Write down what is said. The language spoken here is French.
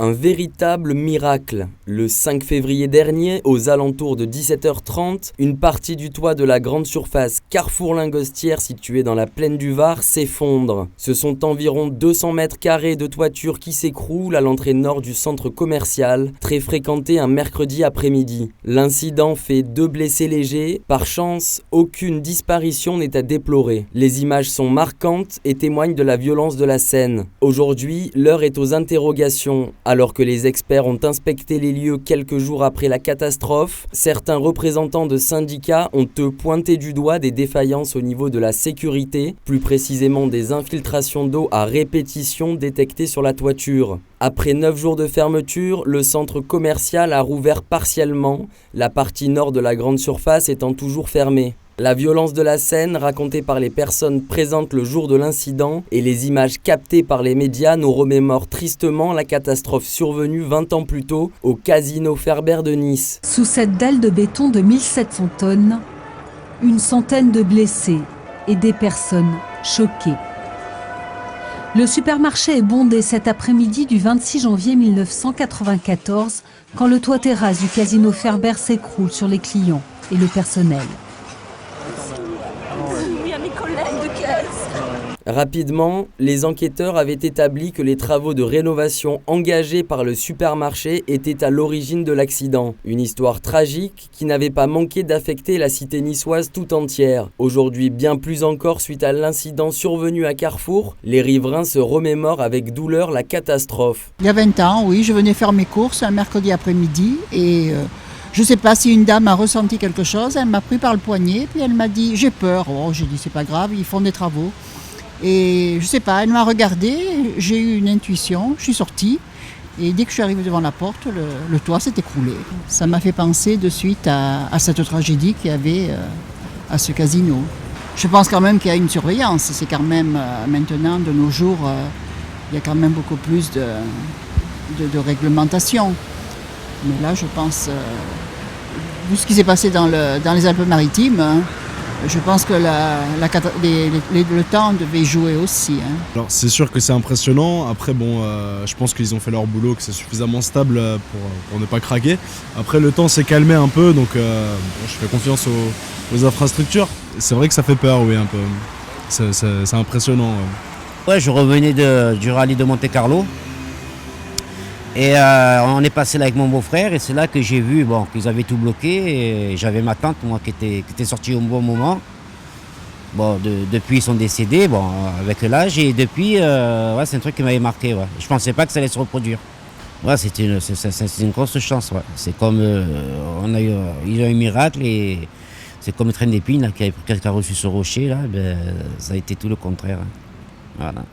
Un véritable miracle. Le 5 février dernier, aux alentours de 17h30, une partie du toit de la grande surface Carrefour Lingostière située dans la plaine du Var s'effondre. Ce sont environ 200 mètres carrés de toiture qui s'écroulent à l'entrée nord du centre commercial, très fréquenté un mercredi après-midi. L'incident fait 2 blessés légers. Par chance, aucune disparition n'est à déplorer. Les images sont marquantes et témoignent de la violence de la scène. Aujourd'hui, l'heure est aux interrogations. Alors que les experts ont inspecté les lieux quelques jours après la catastrophe, certains représentants de syndicats ont pointé du doigt des défaillances au niveau de la sécurité, plus précisément des infiltrations d'eau à répétition détectées sur la toiture. Après 9 jours de fermeture, le centre commercial a rouvert partiellement, la partie nord de la grande surface étant toujours fermée. La violence de la scène, racontée par les personnes présentes le jour de l'incident, et les images captées par les médias nous remémorent tristement la catastrophe survenue 20 ans plus tôt au Casino Ferber de Nice. Sous cette dalle de béton de 1700 tonnes, une centaine de blessés et des personnes choquées. Le supermarché est bondé cet après-midi du 26 janvier 1994 quand le toit terrasse du Casino Ferber s'écroule sur les clients et le personnel. Rapidement, les enquêteurs avaient établi que les travaux de rénovation engagés par le supermarché étaient à l'origine de l'accident. Une histoire tragique qui n'avait pas manqué d'affecter la cité niçoise tout entière. Aujourd'hui, bien plus encore suite à l'incident survenu à Carrefour, les riverains se remémorent avec douleur la catastrophe. Il y a 20 ans, oui, je venais faire mes courses un mercredi après-midi et je ne sais pas si une dame a ressenti quelque chose, elle m'a pris par le poignet puis elle m'a dit « j'ai peur ». Oh, j'ai dit « c'est pas grave, ils font des travaux ». Et je sais pas, elle m'a regardé, j'ai eu une intuition, je suis sortie et dès que je suis arrivée devant la porte, le toit s'est écroulé. Ça m'a fait penser de suite à cette tragédie qu'il y avait à ce casino. Je pense quand même qu'il y a une surveillance, c'est quand même maintenant, de nos jours, il y a quand même beaucoup plus de réglementation. Mais là, je pense, vu ce qui s'est passé dans les Alpes-Maritimes, je pense que le temps devait jouer aussi. Alors c'est sûr que c'est impressionnant. Après je pense qu'ils ont fait leur boulot, que c'est suffisamment stable pour ne pas craquer. Après le temps s'est calmé un peu, donc je fais confiance aux infrastructures. C'est vrai que ça fait peur, oui, un peu. C'est impressionnant. Ouais, je revenais du rallye de Monte-Carlo. Et on est passé là avec mon beau-frère et c'est là que j'ai vu qu'ils avaient tout bloqué. Et j'avais ma tante, moi, qui était sortie au bon moment. Depuis, ils sont décédés, avec l'âge. Et depuis, c'est un truc qui m'avait marqué. Ouais. Je ne pensais pas que ça allait se reproduire. Ouais, c'est une grosse chance. Ouais. C'est comme, il y a eu un miracle et c'est comme le train d'épines qui a reçu ce rocher. Là, ça a été tout le contraire. Hein. Voilà.